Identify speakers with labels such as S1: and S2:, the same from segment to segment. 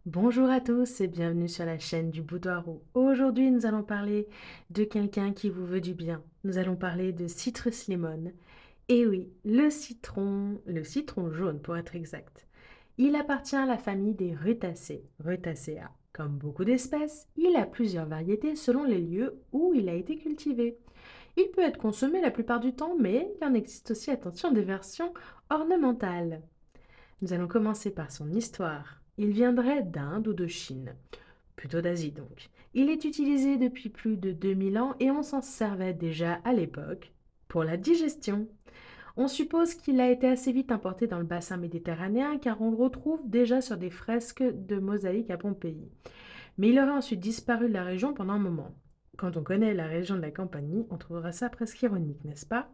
S1: Bonjour à tous et bienvenue sur la chaîne du Boudoir où aujourd'hui nous allons parler de quelqu'un qui vous veut du bien. Nous allons parler de Citrus Lemon. Et oui, le citron jaune pour être exact. Il appartient à la famille des Rutacées, Rutacea. Comme beaucoup d'espèces, il a plusieurs variétés selon les lieux où il a été cultivé. Il peut être consommé la plupart du temps, mais il en existe aussi, attention, des versions ornementales. Nous allons commencer par son histoire. Il viendrait d'Inde ou de Chine, plutôt d'Asie donc. Il est utilisé depuis plus de 2000 ans et on s'en servait déjà à l'époque pour la digestion. On suppose qu'il a été assez vite importé dans le bassin méditerranéen car on le retrouve déjà sur des fresques de mosaïques à Pompéi. Mais il aurait ensuite disparu de la région pendant un moment. Quand on connaît la région de la Campanie, on trouvera ça presque ironique, n'est-ce pas?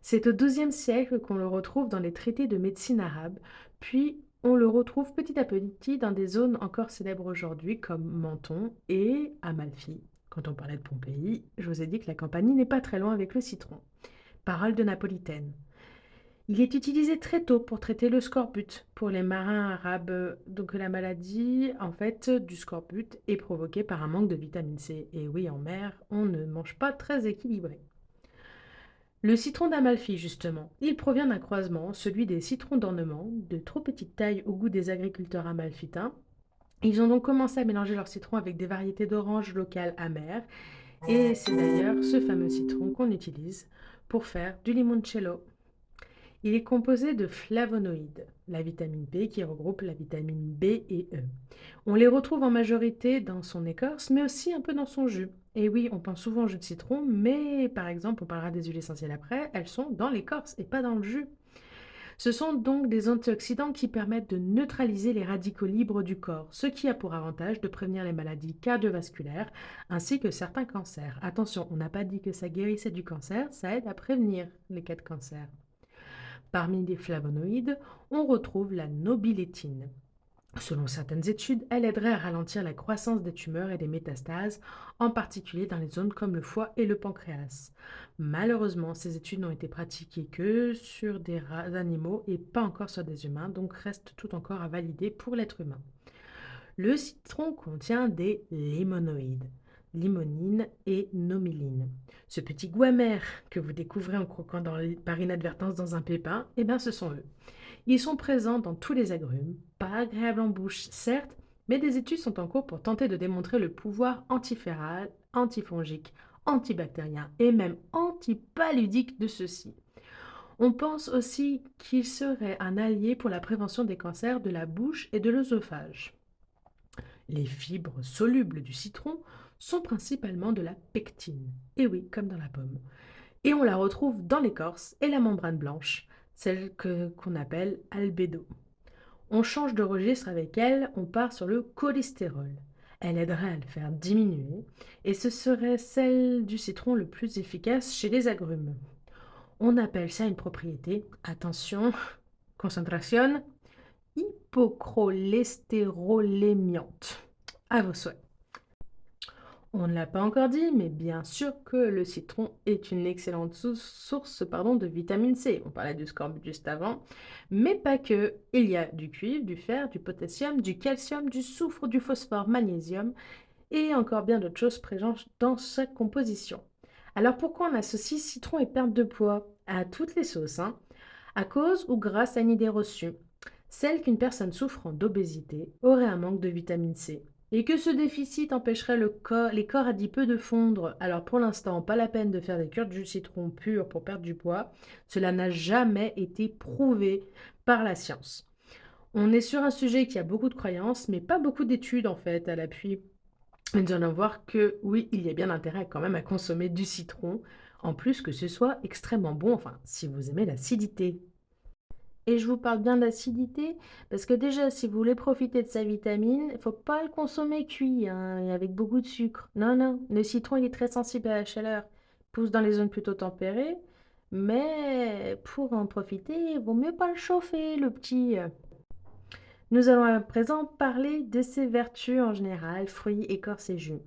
S1: C'est au XIIe siècle qu'on le retrouve dans les traités de médecine arabe, puis on le retrouve petit à petit dans des zones encore célèbres aujourd'hui comme Menton et Amalfi. Quand on parlait de Pompéi, je vous ai dit que la Campanie n'est pas très loin avec le citron. Parole de Napolitaine. Il est utilisé très tôt pour traiter le scorbut pour les marins arabes. Donc la maladie en fait du scorbut est provoquée par un manque de vitamine C. Et oui, en mer, on ne mange pas très équilibré. Le citron d'Amalfi, justement, il provient d'un croisement, celui des citrons d'ornement, de trop petite taille au goût des agriculteurs amalfitains. Ils ont donc commencé à mélanger leurs citrons avec des variétés d'oranges locales amères, et c'est d'ailleurs ce fameux citron qu'on utilise pour faire du limoncello. Il est composé de flavonoïdes, la vitamine B qui regroupe la vitamine B et E. On les retrouve en majorité dans son écorce, mais aussi un peu dans son jus. Et oui, on pense souvent au jus de citron, mais par exemple, on parlera des huiles essentielles après, elles sont dans l'écorce et pas dans le jus. Ce sont donc des antioxydants qui permettent de neutraliser les radicaux libres du corps, ce qui a pour avantage de prévenir les maladies cardiovasculaires ainsi que certains cancers. Attention, on n'a pas dit que ça guérissait du cancer, ça aide à prévenir les cas de cancer. Parmi les flavonoïdes, on retrouve la nobilétine. Selon certaines études, elle aiderait à ralentir la croissance des tumeurs et des métastases, en particulier dans les zones comme le foie et le pancréas. Malheureusement, ces études n'ont été pratiquées que sur des animaux et pas encore sur des humains, donc reste tout encore à valider pour l'être humain. Le citron contient des limonoïdes, limonine et noméline. Ce petit goût amer que vous découvrez en croquant par inadvertance dans un pépin, eh bien ce sont eux. Ils sont présents dans tous les agrumes, pas agréables en bouche, certes, mais des études sont en cours pour tenter de démontrer le pouvoir antiféral, antifongique, antibactérien et même antipaludique de ceux-ci. On pense aussi qu'il serait un allié pour la prévention des cancers de la bouche et de l'œsophage. Les fibres solubles du citron sont principalement de la pectine, et oui, comme dans la pomme. Et on la retrouve dans l'écorce et la membrane blanche, celle qu'on appelle albédo. On change de registre avec elle, on part sur le cholestérol. Elle aiderait à le faire diminuer, et ce serait celle du citron le plus efficace chez les agrumes. On appelle ça une propriété, attention, concentration, hypocholestérolémiante. À vos souhaits. On ne l'a pas encore dit, mais bien sûr que le citron est une excellente source de vitamine C. On parlait du scorbut juste avant, mais pas que. Il y a du cuivre, du fer, du potassium, du calcium, du soufre, du phosphore, magnésium et encore bien d'autres choses présentes dans sa composition. Alors pourquoi on associe citron et perte de poids? À toutes les sauces, hein? À cause ou grâce à une idée reçue, celle qu'une personne souffrant d'obésité aurait un manque de vitamine C et que ce déficit empêcherait les corps adipeux de fondre. Alors pour l'instant, pas la peine de faire des cures de jus de citron pur pour perdre du poids. Cela n'a jamais été prouvé par la science. On est sur un sujet qui a beaucoup de croyances, mais pas beaucoup d'études en fait à l'appui. Nous allons voir que oui, il y a bien intérêt quand même à consommer du citron, en plus que ce soit extrêmement bon, enfin si vous aimez l'acidité. Et je vous parle bien d'acidité, parce que déjà, si vous voulez profiter de sa vitamine, il ne faut pas le consommer cuit, hein, et avec beaucoup de sucre. Non, non, le citron, il est très sensible à la chaleur. Il pousse dans les zones plutôt tempérées, mais pour en profiter, il vaut mieux pas le chauffer, le petit. Nous allons à présent parler de ses vertus en général, fruits, écorces et jus.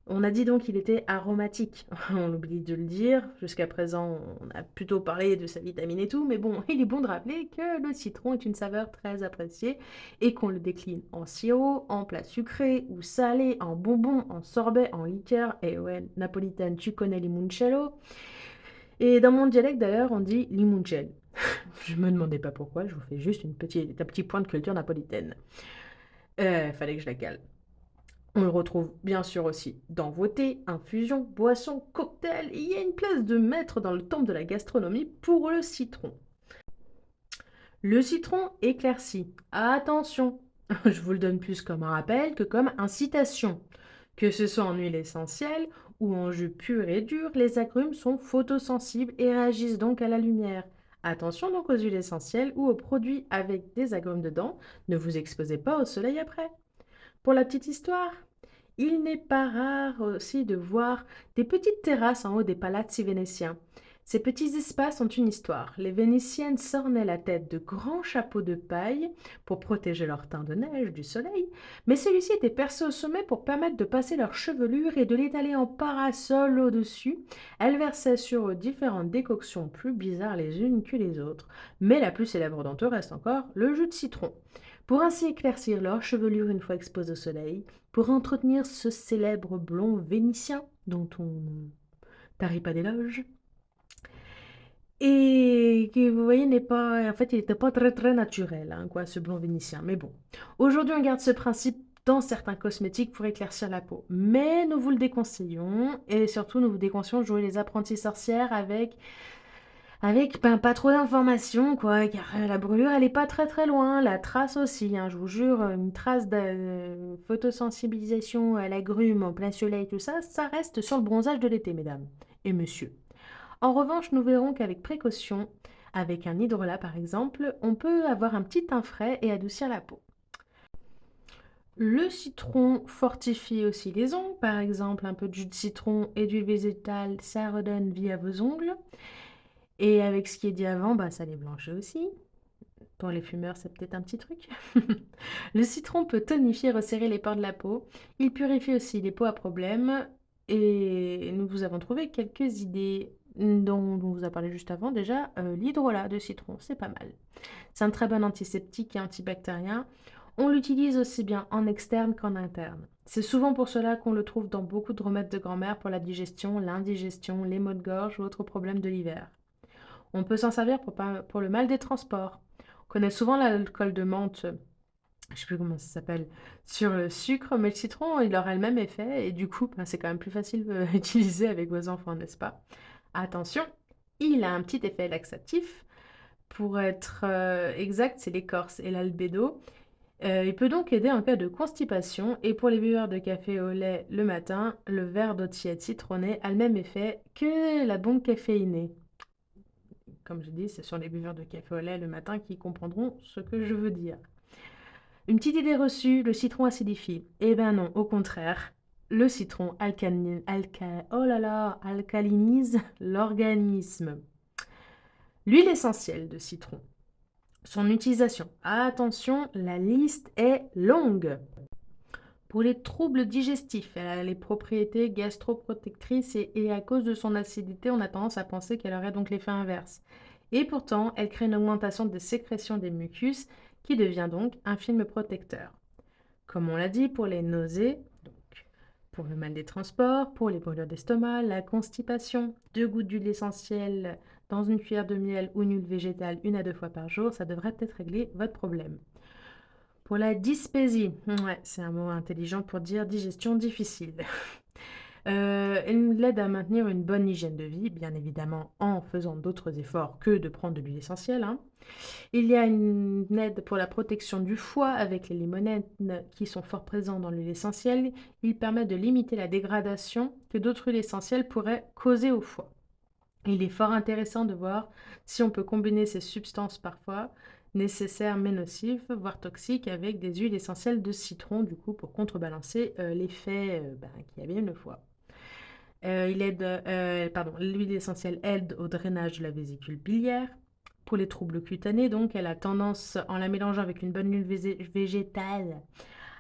S1: On a dit donc qu'il était aromatique. On oublie de le dire. Jusqu'à présent, on a plutôt parlé de sa vitamine et tout, mais bon, il est bon de rappeler que le citron est une saveur très appréciée et qu'on le décline en sirop, en plat sucré ou salé, en bonbon, en sorbet, en liqueur. Et ouais, napolitaine, tu connais limoncello. Et dans mon dialecte d'ailleurs, on dit limoncello. Je me demandais pas pourquoi, je vous fais juste un petit point de culture napolitaine. Fallait que je la cale. On le retrouve bien sûr aussi dans vos thés, infusions, boissons, cocktails. Il y a une place de maître dans le temple de la gastronomie pour le citron. Le citron éclairci. Attention, je vous le donne plus comme un rappel que comme incitation. Que ce soit en huile essentielle ou en jus pur et dur, les agrumes sont photosensibles et réagissent donc à la lumière. Attention donc aux huiles essentielles ou aux produits avec des agrumes dedans. Ne vous exposez pas au soleil après. Pour la petite histoire, il n'est pas rare aussi de voir des petites terrasses en haut des palazzi vénitiens. Ces petits espaces ont une histoire. Les Vénitiennes s'ornaient la tête de grands chapeaux de paille pour protéger leur teint de neige du soleil, mais celui-ci était percé au sommet pour permettre de passer leur chevelure et de l'étaler en parasol au-dessus. Elles versaient sur eux différentes décoctions plus bizarres les unes que les autres, mais la plus célèbre d'entre eux reste encore le jus de citron. Pour ainsi éclaircir leur chevelure une fois exposée au soleil, pour entretenir ce célèbre blond vénitien dont on ne tarit pas d'éloge, et qui, vous voyez, n'est pas... En fait, il n'était pas très très naturel, hein, quoi, ce blond vénitien. Mais bon, aujourd'hui, on garde ce principe dans certains cosmétiques pour éclaircir la peau. Mais nous vous le déconseillons, et surtout, nous vous déconseillons de jouer les apprentis sorcières avec ben, pas trop d'informations, quoi, car la brûlure, elle est pas très très loin, la trace aussi, hein, je vous jure, une trace de photosensibilisation à l'agrume en plein soleil, tout ça, ça reste sur le bronzage de l'été, mesdames et messieurs. En revanche, nous verrons qu'avec précaution, avec un hydrolat par exemple, on peut avoir un petit teint frais et adoucir la peau. Le citron fortifie aussi les ongles, par exemple un peu de jus de citron et d'huile végétale, ça redonne vie à vos ongles. Et avec ce qui est dit avant, bah, ça les blanchit aussi. Pour les fumeurs, c'est peut-être un petit truc. Le citron peut tonifier et resserrer les pores de la peau. Il purifie aussi les peaux à problème. Et nous vous avons trouvé quelques idées dont on vous a parlé juste avant. Déjà, l'hydrolat de citron, c'est pas mal. C'est un très bon antiseptique et antibactérien. On l'utilise aussi bien en externe qu'en interne. C'est souvent pour cela qu'on le trouve dans beaucoup de remèdes de grand-mère pour la digestion, l'indigestion, les maux de gorge ou autres problèmes de l'hiver. On peut s'en servir pour le mal des transports. On connaît souvent l'alcool de menthe, je ne sais plus comment ça s'appelle, sur le sucre, mais le citron, il aura le même effet et du coup, ben, c'est quand même plus facile à utiliser avec vos enfants, n'est-ce pas? Attention, il a un petit effet laxatif. Pour être exact, c'est l'écorce et l'albédo. Il peut donc aider en cas de constipation et pour les buveurs de café au lait le matin, le verre d'eau tiède citronnée a le même effet que la bombe caféinée. Comme je dis, ce sont les buveurs de café au lait le matin qui comprendront ce que je veux dire. Une petite idée reçue, le citron acidifie. Eh ben non, au contraire. Le citron alcalinise l'organisme. L'huile essentielle de citron. Son utilisation. Attention, la liste est longue. Pour les troubles digestifs, elle a les propriétés gastroprotectrices et à cause de son acidité, on a tendance à penser qu'elle aurait donc l'effet inverse. Et pourtant, elle crée une augmentation des sécrétions des mucus qui devient donc un film protecteur. Comme on l'a dit, pour les nausées, donc pour le mal des transports, pour les brûlures d'estomac, la constipation, 2 gouttes d'huile essentielle dans une cuillère de miel ou une huile végétale 1 à 2 fois par jour, ça devrait peut-être régler votre problème. Pour la dyspésie, ouais, c'est un mot intelligent pour dire digestion difficile. Elle l'aide à maintenir une bonne hygiène de vie, bien évidemment en faisant d'autres efforts que de prendre de l'huile essentielle, hein. Il y a une aide pour la protection du foie avec les limonettes qui sont fort présents dans l'huile essentielle. Il permet de limiter la dégradation que d'autres huiles essentielles pourraient causer au foie. Il est fort intéressant de voir si on peut combiner ces substances parfois nécessaires mais nocives, voire toxiques, avec des huiles essentielles de citron, du coup, pour contrebalancer l'effet qui abîme le foie. L'huile essentielle aide au drainage de la vésicule biliaire. Pour les troubles cutanés, donc, elle a tendance, en la mélangeant avec une bonne huile végétale,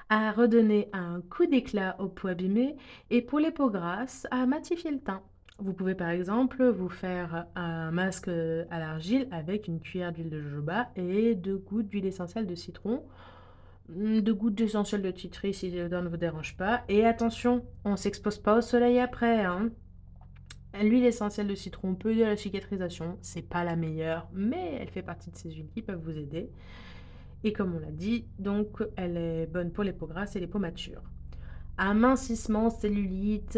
S1: à redonner un coup d'éclat aux peaux abîmées et pour les peaux grasses, à matifier le teint. Vous pouvez par exemple vous faire un masque à l'argile avec une cuillère d'huile de jojoba et 2 gouttes d'huile essentielle de citron, 2 gouttes d'essentiel de titri si l'odeur ne vous dérange pas. Et attention, on s'expose pas au soleil après, hein. L'huile essentielle de citron peut aider à la cicatrisation, c'est pas la meilleure, mais elle fait partie de ces huiles qui peuvent vous aider. Et comme on l'a dit, donc elle est bonne pour les peaux grasses et les peaux matures. Amincissement, cellulite,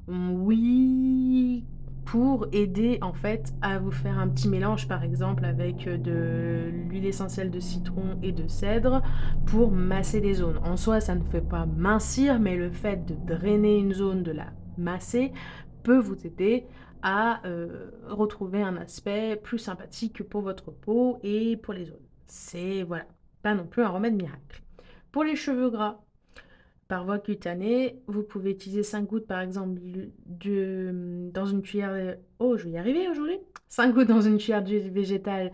S1: oui, pour aider en fait à vous faire un petit mélange par exemple avec de l'huile essentielle de citron et de cèdre pour masser des zones. En soi, ça ne fait pas mincir, mais le fait de drainer une zone, de la masser, peut vous aider à retrouver un aspect plus sympathique pour votre peau et pour les zones. C'est voilà, pas non plus un remède miracle. Pour les cheveux gras, par voie cutanée, vous pouvez utiliser 5 gouttes par exemple dans une cuillère. Oh, je vais y arriver aujourd'hui! 5 gouttes dans une cuillère d'huile végétale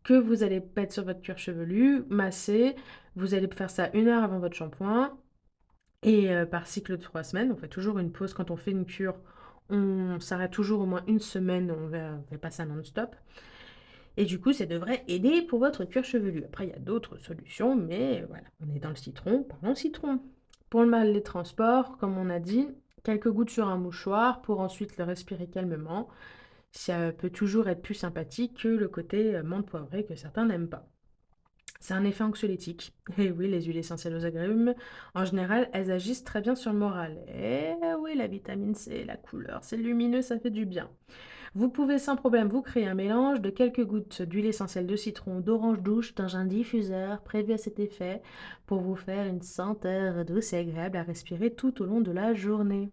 S1: que vous allez mettre sur votre cuir chevelu, masser. Vous allez faire ça 1 heure avant votre shampoing. Et par cycle de 3 semaines, on fait toujours une pause. Quand on fait une cure, on s'arrête toujours au moins 1 semaine, on ne fait pas ça non-stop. Et du coup, ça devrait aider pour votre cuir chevelu. Après, il y a d'autres solutions, mais voilà, on est dans le citron, parlons citron. Pour le mal des transports, comme on a dit, quelques gouttes sur un mouchoir pour ensuite le respirer calmement. Ça peut toujours être plus sympathique que le côté menthe poivrée que certains n'aiment pas. C'est un effet anxiolytique. Et oui, les huiles essentielles aux agrumes, en général, elles agissent très bien sur le moral. Et oui, la vitamine C, la couleur, c'est lumineux, ça fait du bien. Vous pouvez sans problème vous créer un mélange de quelques gouttes d'huile essentielle de citron, d'orange douce, dans un diffuseur prévu à cet effet pour vous faire une senteur douce et agréable à respirer tout au long de la journée.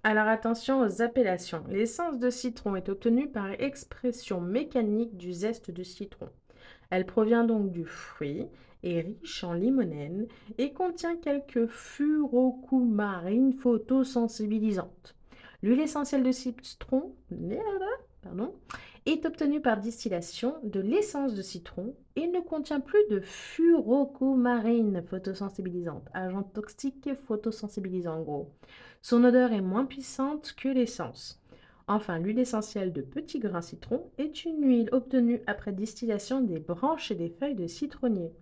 S1: Alors attention aux appellations. L'essence de citron est obtenue par expression mécanique du zeste de citron. Elle provient donc du fruit, est riche en limonène et contient quelques furocumarines photosensibilisantes. L'huile essentielle de citron pardon, est obtenue par distillation de l'essence de citron et ne contient plus de furocumarines photosensibilisantes, agent toxique photosensibilisant en gros. Son odeur est moins puissante que l'essence. Enfin, l'huile essentielle de petit grain citron est une huile obtenue après distillation des branches et des feuilles de citronnier.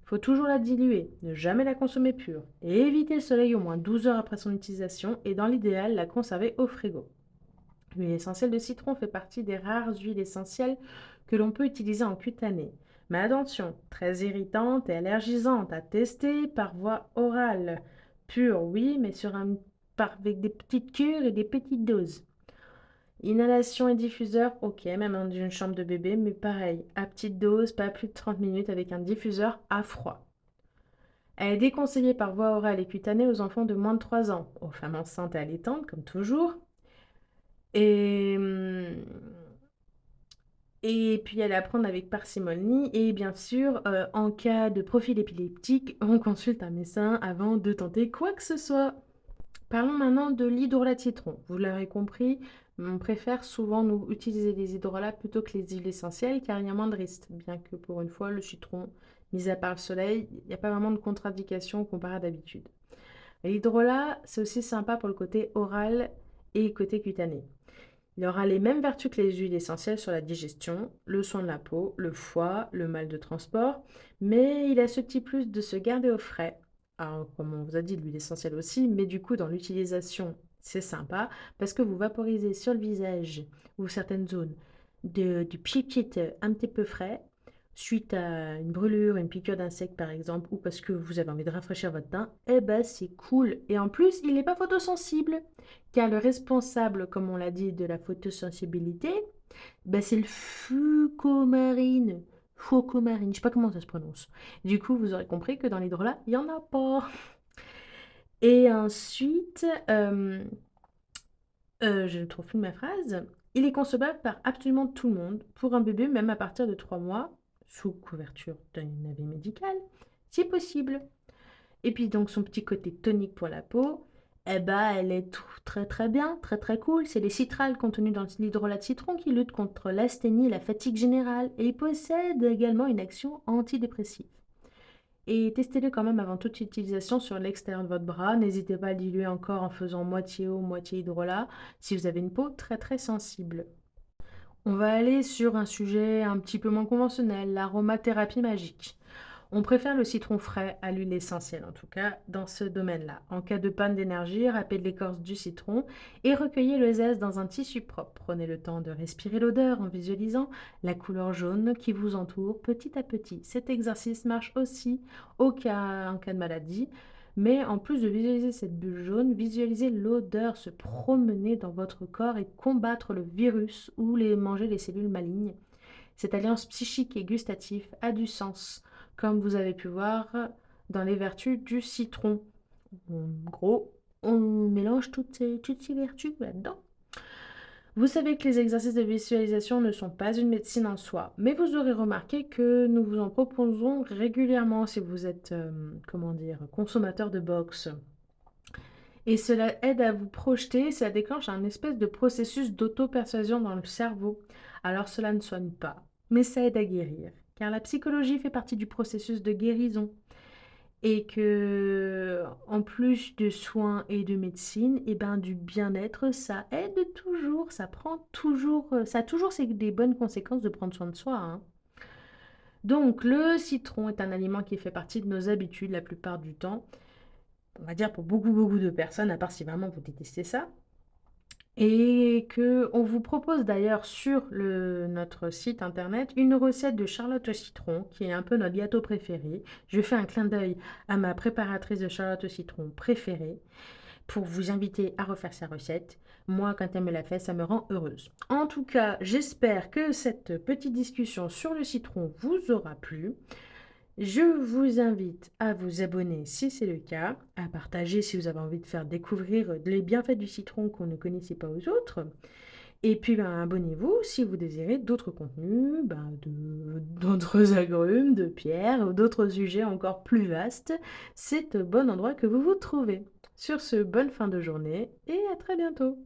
S1: Il faut toujours la diluer, ne jamais la consommer pure et éviter le soleil au moins 12 heures après son utilisation et dans l'idéal la conserver au frigo. L'huile essentielle de citron fait partie des rares huiles essentielles que l'on peut utiliser en cutané. Mais attention, très irritante et allergisante à tester par voie orale. Pure, oui, mais avec des petites cures et des petites doses. Inhalation et diffuseur, ok, même dans une chambre de bébé, mais pareil, à petite dose, pas plus de 30 minutes avec un diffuseur à froid. Elle est déconseillée par voie orale et cutanée aux enfants de moins de 3 ans, aux femmes enceintes et allaitantes, comme toujours. Et, et puis elle est à prendre avec parcimonie. Et bien sûr, en cas de profil épileptique, on consulte un médecin avant de tenter quoi que ce soit. Parlons maintenant de l'hydrolat de citron. Vous l'aurez compris, on préfère souvent nous utiliser les hydrolats plutôt que les huiles essentielles car il y a moins de risques. Bien que pour une fois, le citron, mis à part le soleil, il n'y a pas vraiment de contre-indication comparé à d'habitude. L'hydrolat, c'est aussi sympa pour le côté oral et côté cutané. Il aura les mêmes vertus que les huiles essentielles sur la digestion, le soin de la peau, le foie, le mal de transport, mais il a ce petit plus de se garder au frais. Alors, comme on vous a dit, l'huile essentielle aussi, mais du coup, dans l'utilisation, c'est sympa parce que vous vaporisez sur le visage ou certaines zones du pchit un petit peu frais suite à une brûlure, une piqûre d'insecte par exemple, ou parce que vous avez envie de rafraîchir votre teint, eh ben c'est cool. Et en plus, il n'est pas photosensible. Car le responsable, comme on l'a dit, de la photosensibilité, bah c'est le fucomarine. Fucomarine, je sais pas comment ça se prononce. Du coup, vous aurez compris que dans l'hydrolat, il n'y en a pas. Et ensuite, je ne trouve plus ma phrase. Il est concevable par absolument tout le monde, pour un bébé même à partir de 3 mois, sous couverture d'un avis médical, si possible. Et puis donc son petit côté tonique pour la peau, eh ben, elle est très très bien, très très cool. C'est les citrales contenus dans l'hydrolat de citron qui luttent contre l'asthénie et la fatigue générale. Et il possède également une action antidépressive. et testez-le quand même avant toute utilisation sur l'extérieur de votre bras. N'hésitez pas à le diluer encore en faisant moitié eau, moitié hydrolat si vous avez une peau très très sensible. On va aller sur un sujet un petit peu moins conventionnel, l'aromathérapie magique. On préfère le citron frais à l'huile essentielle, en tout cas dans ce domaine-là. En cas de panne d'énergie, râpez de l'écorce du citron et recueillez le zeste dans un tissu propre. Prenez le temps de respirer l'odeur en visualisant la couleur jaune qui vous entoure petit à petit. Cet exercice marche aussi en cas de maladie, mais en plus de visualiser cette bulle jaune, visualisez l'odeur se promener dans votre corps et combattre le virus ou manger les cellules malignes. Cette alliance psychique et gustative a du sens, comme vous avez pu voir dans les vertus du citron. En gros, on mélange toutes ces vertus là-dedans. Vous savez que les exercices de visualisation ne sont pas une médecine en soi, mais vous aurez remarqué que nous vous en proposons régulièrement si vous êtes, consommateur de box. Et cela aide à vous projeter, ça déclenche un espèce de processus d'auto-persuasion dans le cerveau. Alors cela ne soigne pas, mais ça aide à guérir, car la psychologie fait partie du processus de guérison. Et que, en plus de soins et de médecine, et ben du bien-être, ça aide toujours, ça a toujours des bonnes conséquences de prendre soin de soi, hein. Donc le citron est un aliment qui fait partie de nos habitudes la plupart du temps. On va dire pour beaucoup de personnes, à part si vraiment vous détestez ça. Et que on vous propose d'ailleurs sur notre site internet une recette de charlotte au citron qui est un peu notre gâteau préféré. Je fais un clin d'œil à ma préparatrice de charlotte au citron préférée pour vous inviter à refaire sa recette. Moi, quand elle me la fait, ça me rend heureuse. En tout cas, j'espère que cette petite discussion sur le citron vous aura plu. Je vous invite à vous abonner si c'est le cas, à partager si vous avez envie de faire découvrir les bienfaits du citron qu'on ne connaissait pas aux autres. Et puis abonnez-vous si vous désirez d'autres contenus, d'autres agrumes, de pierres ou d'autres sujets encore plus vastes. C'est au bon endroit que vous vous trouvez. Sur ce, bonne fin de journée et à très bientôt.